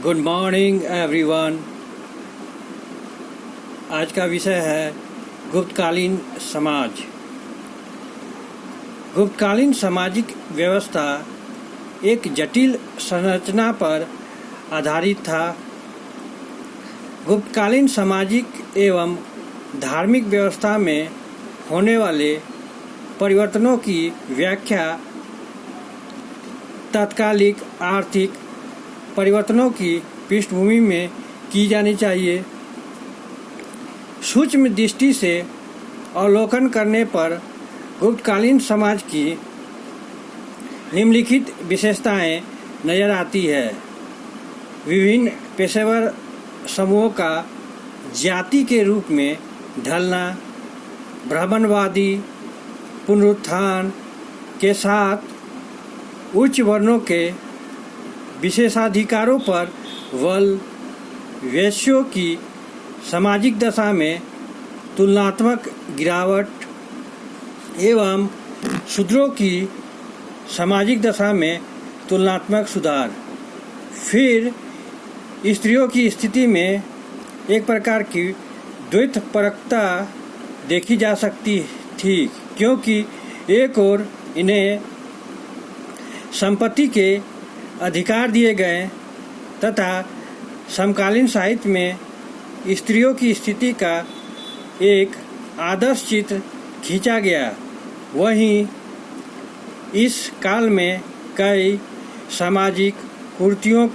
Good morning everyone. आज का विषय है गुप्तकालीन समाज। गुप्तकालीन सामाजिक व्यवस्था एक जटिल संरचना पर आधारित था। गुप्तकालीन सामाजिक एवं धार्मिक व्यवस्था में होने वाले परिवर्तनों की व्याख्या तात्कालिक आर्थिक परिवर्तनों की पृष्ठभूमि में की जानी चाहिए। सूक्ष्म दृष्टि से अवलोकन करने पर गुप्तकालीन समाज की निम्नलिखित विशेषताएं नजर आती है। विभिन्न पेशेवर समूहों का जाति के रूप में ढलना, ब्राह्मणवादी पुनरुत्थान के साथ उच्च वर्णों के विशेषाधिकारों पर बल, वैश्यों की सामाजिक दशा में तुलनात्मक गिरावट एवं शूद्रों की सामाजिक दशा में तुलनात्मक सुधार। फिर स्त्रियों की स्थिति में एक प्रकार की द्वैतपरकता देखी जा सकती थी, क्योंकि एक ओर इन्हें संपत्ति के अधिकार दिए गए तथा समकालीन साहित्य में स्त्रियों की स्थिति का एक आदर्श चित्र खींचा गया। वहीं इस काल में कई सामाजिक कुर्तियों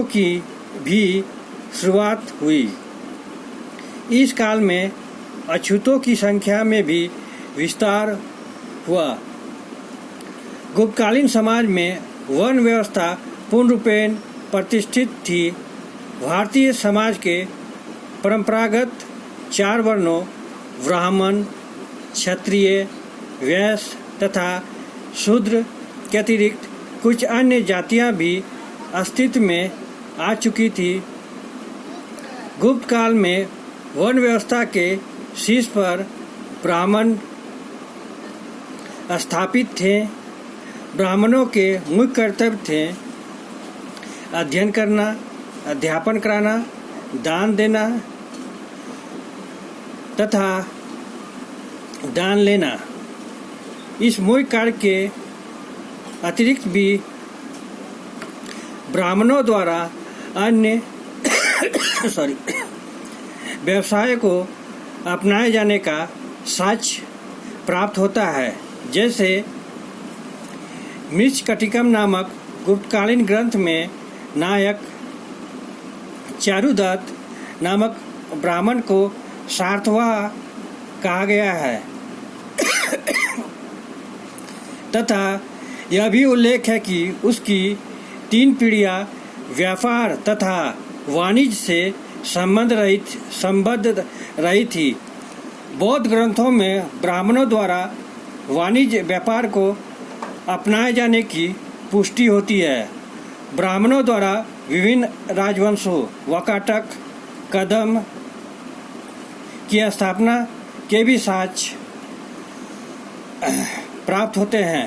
की भी शुरुआत हुई। इस काल में अछूतों की संख्या में भी विस्तार हुआ। गुप्तकालीन समाज में वर्ण व्यवस्था पूर्ण रूपेण प्रतिष्ठित थी। भारतीय समाज के परंपरागत 4 वर्णों ब्राह्मण, क्षत्रिय, वैश्य तथा शूद्र के अतिरिक्त कुछ अन्य जातियां भी अस्तित्व में आ चुकी थी। गुप्त काल में वर्ण व्यवस्था के शीर्ष पर ब्राह्मण स्थापित थे। ब्राह्मणों के मुख्य कर्तव्य थे अध्ययन करना, अध्यापन कराना, दान देना तथा दान लेना। इस मुख्य कार्य के अतिरिक्त भी ब्राह्मणों द्वारा अन्य व्यवसाय को अपनाए जाने का साक्ष्य प्राप्त होता है। जैसे मृच्छकटिकम नामक गुप्तकालीन ग्रंथ में नायक चारुदत्त नामक ब्राह्मण को सार्थवाह कहा गया है तथा यह भी उल्लेख है कि उसकी 3 पीढ़ियां व्यापार तथा वाणिज्य से संबद्ध रही थी। बौद्ध ग्रंथों में ब्राह्मणों द्वारा वाणिज्य व्यापार को अपनाए जाने की पुष्टि होती है। ब्राह्मणों द्वारा विभिन्न राजवंशों वाकाटक, कदम की स्थापना के भी साक्ष्य प्राप्त होते हैं।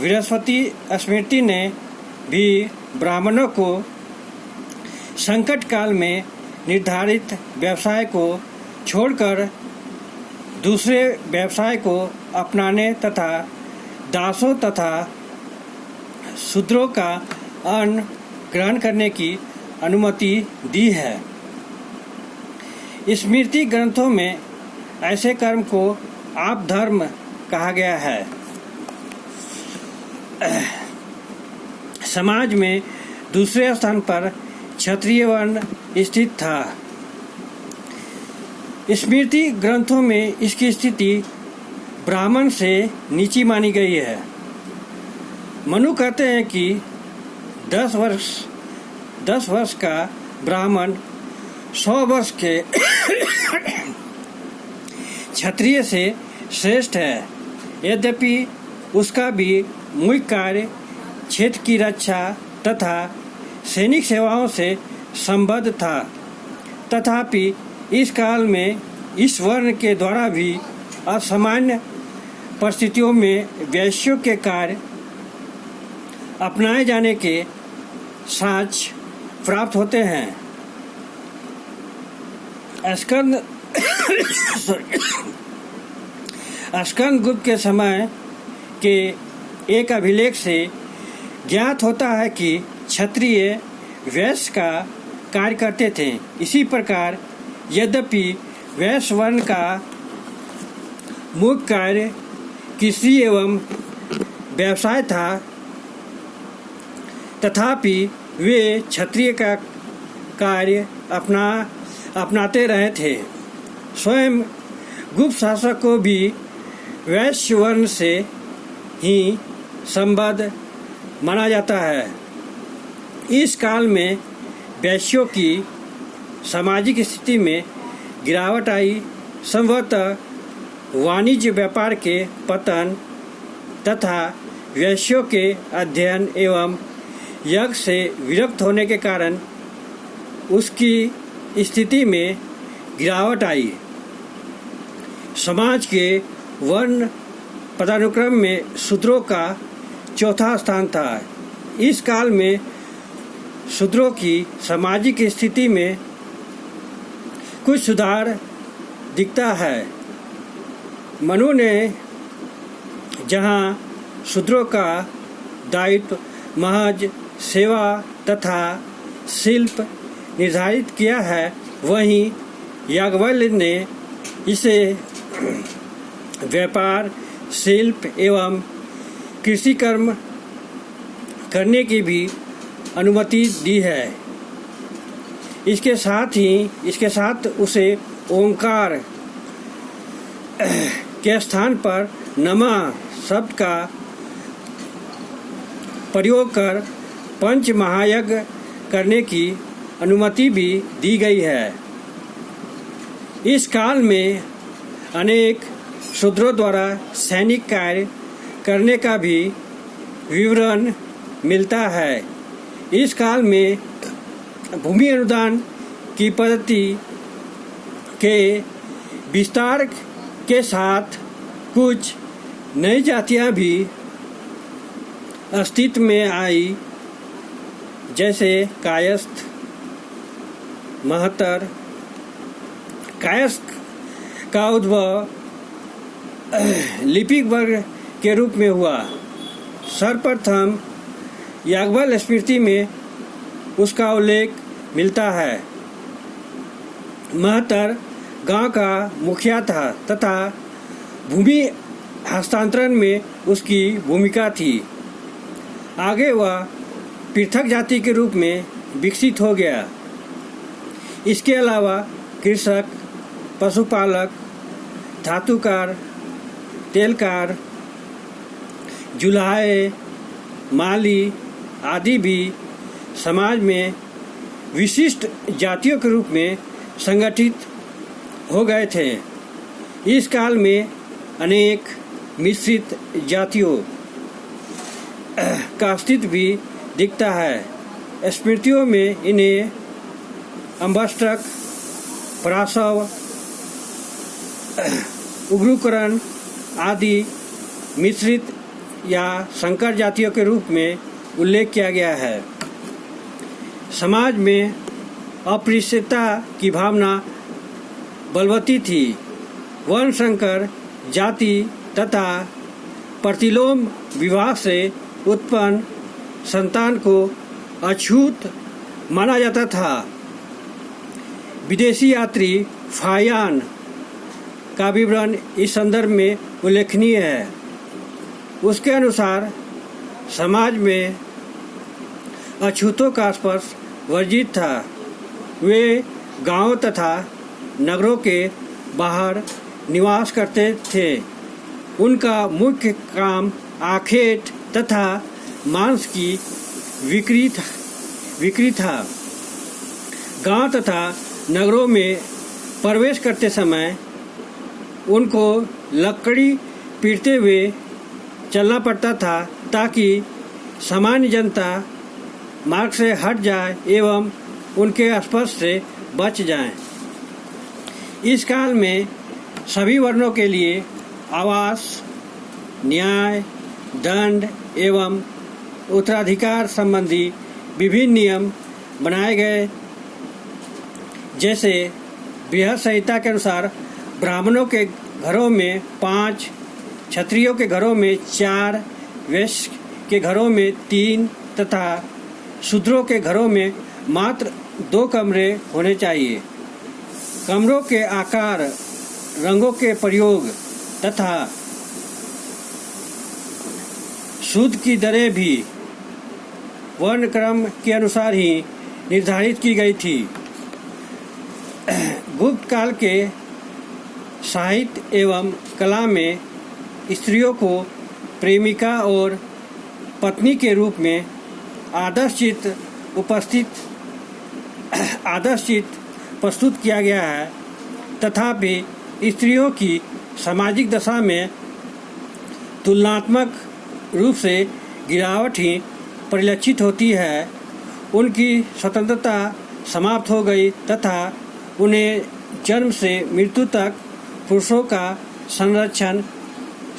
बृहस्पति स्मृति ने भी ब्राह्मणों को संकट काल में निर्धारित व्यवसाय को छोड़कर दूसरे व्यवसाय को अपनाने तथा दासों तथा शूद्रों का अन्न ग्रहण करने की अनुमति दी है। स्मृति ग्रंथों में ऐसे कर्म को आप धर्म कहा गया है। समाज में दूसरे स्थान पर क्षत्रिय वर्ण स्थित था। स्मृति ग्रंथों में इसकी स्थिति ब्राह्मण से नीची मानी गई है। मनु कहते हैं कि 10 वर्ष का ब्राह्मण 100 वर्ष के क्षत्रिय से श्रेष्ठ है। यद्यपि उसका भी मुख्य कार्य क्षेत्र की रक्षा तथा सैनिक सेवाओं से संबद्ध था। तथापि इस काल में इस वर्ण के द्वारा भी असामान्य परिस्थितियों में वैश्यों के कार्य अपनाए जाने के साक्ष्य प्राप्त होते हैं। स्कंद गुप्त के समय के एक अभिलेख से ज्ञात होता है कि क्षत्रिय वैश्य का कार्य करते थे। इसी प्रकार यद्यपि वैश्य वर्ण का मुख्य कार्य कृषि एवं व्यवसाय था, तथापि वे क्षत्रिय का कार्य अपनाते रहे थे। स्वयं गुप्त शासक को भी वैश्य वर्ण से ही संबद्ध माना जाता है। इस काल में वैश्यों की सामाजिक स्थिति में गिरावट आई। संभवतः वाणिज्य व्यापार के पतन तथा वैश्यों के अध्ययन एवं यज्ञ से विरक्त होने के कारण उसकी स्थिति में गिरावट आई। समाज के वर्ण पदानुक्रम में शूद्रों का चौथा स्थान था। इस काल में शूद्रों की सामाजिक स्थिति में कुछ सुधार दिखता है। मनु ने जहाँ शूद्रों का दायित्व महज सेवा तथा शिल्प निर्धारित किया है, वहीं याज्ञवल्क्य ने इसे व्यापार, शिल्प एवं कृषि कर्म करने की भी अनुमति दी है। इसके साथ उसे ओंकार के स्थान पर नमः शब्द का प्रयोग कर पंच महायज्ञ करने की अनुमति भी दी गई है। इस काल में अनेक शूद्रों द्वारा सैनिक कार्य करने का भी विवरण मिलता है। इस काल में भूमि अनुदान की पद्धति के विस्तार के साथ कुछ नई जातियां भी अस्तित्व में आई, जैसे कायस्थ, महतर। कायस्थ का उद्भव लिपिक वर्ग के रूप में हुआ। सर्वप्रथम याज्ञवल्क्य स्मृति में उसका उल्लेख मिलता है। महतर गांव का मुखिया था तथा भूमि हस्तांतरण में उसकी भूमिका थी। आगे वह पृथक जाति के रूप में विकसित हो गया। इसके अलावा कृषक, पशुपालक, धातुकार, तेलकार, जुल्हाए, माली आदि भी समाज में विशिष्ट जातियों के रूप में संगठित हो गए थे। इस काल में अनेक मिश्रित जातियों का अस्तित्व भी दिखता है। स्मृतियों में इन्हें अम्बष्टक, पराशव, उग्रुकरण आदि मिश्रित या संकर जातियों के रूप में उल्लेख किया गया है। समाज में अस्पृश्यता की भावना बलवती थी। वर्ण संकर जाति तथा प्रतिलोम विवाह से उत्पन्न संतान को अछूत माना जाता था। विदेशी यात्री फायान का विवरण इस संदर्भ में उल्लेखनीय है। उसके अनुसार समाज में अछूतों का स्पर्श वर्जित था। वे गांव तथा नगरों के बाहर निवास करते थे। उनका मुख्य काम आखेट तथा मांस की बिक्री था। गांव तथा नगरों में प्रवेश करते समय उनको लकड़ी पीटते हुए चलना पड़ता था ताकि सामान्य जनता मार्ग से हट जाए एवं उनके स्पर्श से बच जाए। इस काल में सभी वर्णों के लिए आवास, न्याय, दंड एवं उत्तराधिकार संबंधी विभिन्न नियम बनाए गए, जैसे बृहद संहिता के अनुसार ब्राह्मणों के घरों में 5, क्षत्रियों के घरों में 4, वैश्य के घरों में 3 तथा शूद्रों के घरों में मात्र 2 कमरे होने चाहिए। कमरों के आकार, रंगों के प्रयोग तथा सूद की दरें भी वर्ण क्रम के अनुसार ही निर्धारित की गई थी। गुप्त काल के साहित्य एवं कला में स्त्रियों को प्रेमिका और पत्नी के रूप में आदर्शचित प्रस्तुत किया गया है। तथापि स्त्रियों की सामाजिक दशा में तुलनात्मक रूप से गिरावट ही परिलक्षित होती है। उनकी स्वतंत्रता समाप्त हो गई तथा उन्हें जन्म से मृत्यु तक पुरुषों का संरक्षण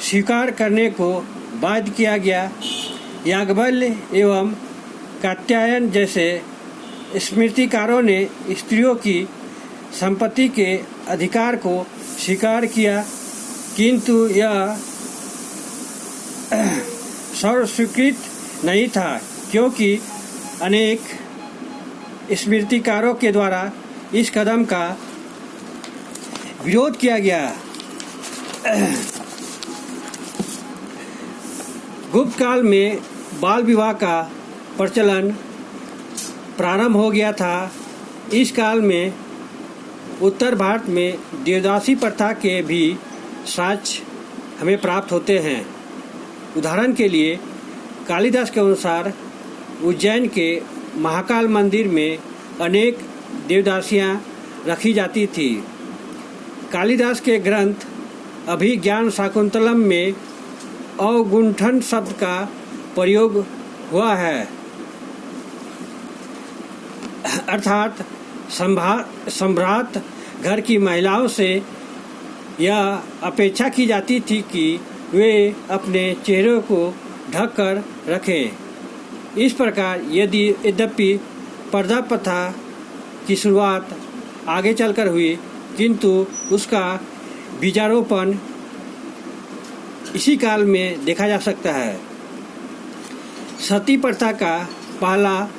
स्वीकार करने को बाध्य किया गया। याज्ञवल्क्य एवं कात्यायन जैसे स्मृतिकारों ने स्त्रियों की संपत्ति के अधिकार को स्वीकार किया, किंतु यह सर्वस्वीकृत नहीं था, क्योंकि अनेक स्मृतिकारों के द्वारा इस कदम का विरोध किया गया। गुप्त काल में बाल विवाह का प्रचलन प्रारंभ हो गया था। इस काल में उत्तर भारत में देवदासी प्रथा के भी साक्ष्य हमें प्राप्त होते हैं। उदाहरण के लिए कालिदास के अनुसार उज्जैन के महाकाल मंदिर में अनेक देवदासियां रखी जाती थी। कालिदास के ग्रंथ अभिज्ञान शाकुंतलम में अवगुंठन शब्द का प्रयोग हुआ है, अर्थात सम्भ्रात घर की महिलाओं से यह अपेक्षा की जाती थी कि वे अपने चेहरे को ढक कर रखें। इस प्रकार यद्यपि पर्दा प्रथा की शुरुआत आगे चलकर हुई, किंतु उसका बीजारोपण इसी काल में देखा जा सकता है। सती प्रथा का पहला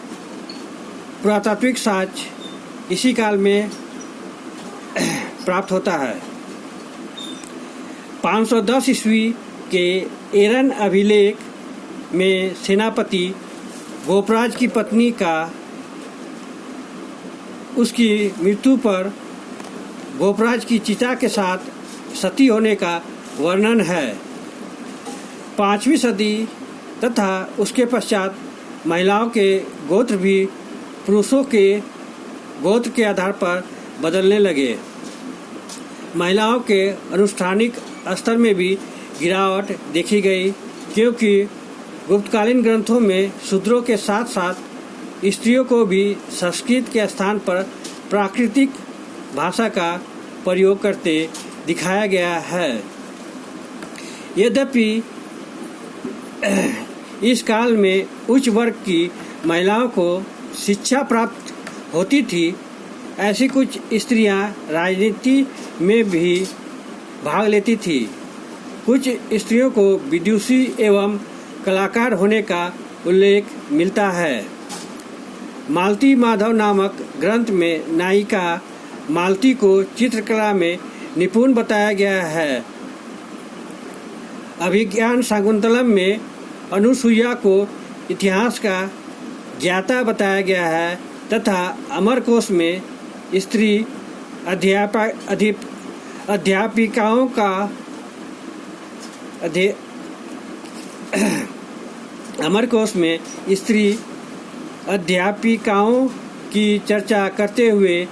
पुरातात्विक साक्ष्य इसी काल में प्राप्त होता है। 510 ईस्वी के एरन अभिलेख में सेनापति गोपराज की पत्नी का उसकी मृत्यु पर गोपराज की चिता के साथ सती होने का वर्णन है। 5वीं सदी तथा उसके पश्चात महिलाओं के गोत्र भी पुरुषों के गोत्र के आधार पर बदलने लगे। महिलाओं के अनुष्ठानिक स्तर में भी गिरावट देखी गई, क्योंकि गुप्तकालीन ग्रंथों में शूद्रों के साथ साथ स्त्रियों को भी संस्कृत के स्थान पर प्राकृतिक भाषा का प्रयोग करते दिखाया गया है। यद्यपि इस काल में उच्च वर्ग की महिलाओं को शिक्षा प्राप्त होती थी। ऐसी कुछ स्त्रियां राजनीति में भी भाग लेती थी। कुछ स्त्रियों को विदुषी एवं कलाकार होने का उल्लेख मिलता है। मालती माधव नामक ग्रंथ में नायिका मालती को चित्रकला में निपुण बताया गया है। अभिज्ञान शाकुंतलम में अनुसुईया को इतिहास का ज्ञाता बताया गया है तथा अमरकोश में स्त्री अध्यापिकाओं का अमरकोश में स्त्री अध्यापिकाओं की चर्चा करते हुए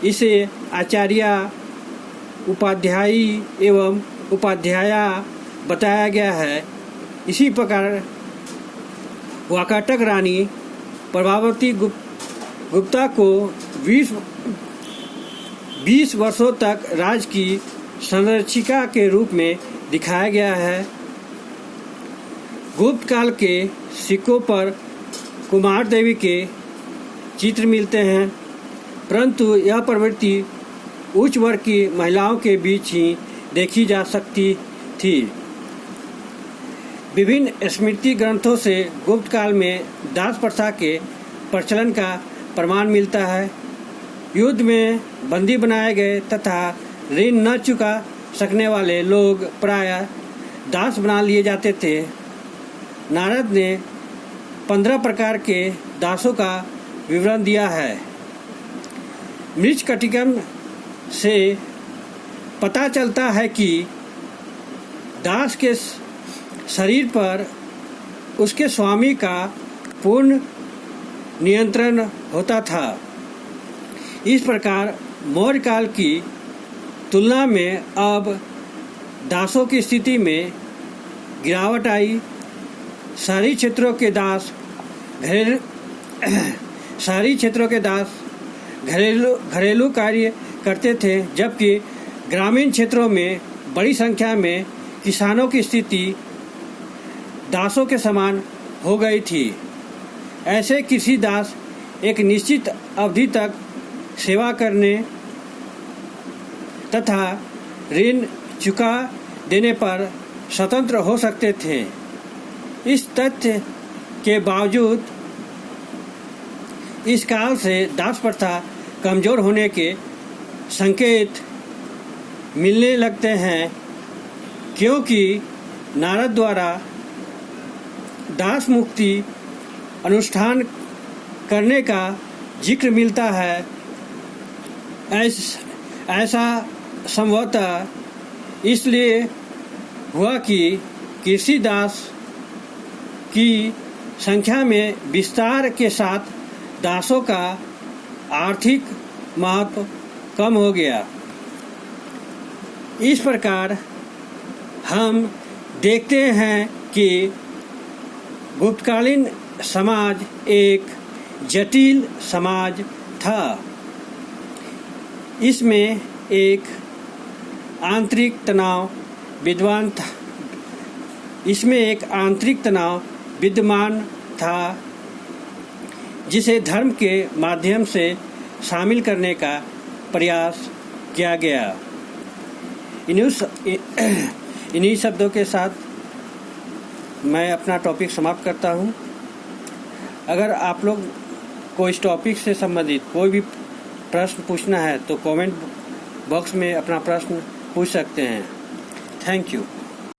इसे आचार्या, उपाध्यायी एवं उपाध्याया बताया गया है। इसी प्रकार वाकाटक रानी प्रभावती गुप्ता को 20 वर्षों तक राज की संरक्षिका के रूप में दिखाया गया है। गुप्त काल के सिक्कों पर कुमार देवी के चित्र मिलते हैं, परंतु यह प्रवृत्ति उच्च वर्ग की महिलाओं के बीच ही देखी जा सकती थी। विभिन्न स्मृति ग्रंथों से गुप्त काल में दास प्रथा के प्रचलन का प्रमाण मिलता है। युद्ध में बंदी बनाए गए तथा ऋण न चुका सकने वाले लोग प्रायः दास बना लिए जाते थे। नारद ने 15 प्रकार के दासों का विवरण दिया है। मृच्छकटिकम से पता चलता है कि दास के शरीर पर उसके स्वामी का पूर्ण नियंत्रण होता था। इस प्रकार मौर्य काल की तुलना में अब दासों की स्थिति में गिरावट आई। शहरी क्षेत्रों के दास घरेलू कार्य करते थे, जबकि ग्रामीण क्षेत्रों में बड़ी संख्या में किसानों की स्थिति दासों के समान हो गई थी। ऐसे कृषि दास एक निश्चित अवधि तक सेवा करने तथा ऋण चुका देने पर स्वतंत्र हो सकते थे। इस तथ्य के बावजूद इस काल से दास प्रथा कमजोर होने के संकेत मिलने लगते हैं, क्योंकि नारद द्वारा दास मुक्ति अनुष्ठान करने का जिक्र मिलता है। ऐसा संभवतः इसलिए हुआ कि कृषि दास की संख्या में विस्तार के साथ दासों का आर्थिक महत्व कम हो गया। इस प्रकार हम देखते हैं कि गुप्तकालीन समाज एक जटिल समाज था। इसमें एक आंतरिक तनाव विद्यमान था, जिसे धर्म के माध्यम से शामिल करने का प्रयास किया गया। इन्हीं शब्दों के साथ मैं अपना टॉपिक समाप्त करता हूँ। अगर आप लोग को इस टॉपिक से संबंधित कोई भी प्रश्न पूछना है तो कमेंट बॉक्स में अपना प्रश्न पूछ सकते हैं। Thank you.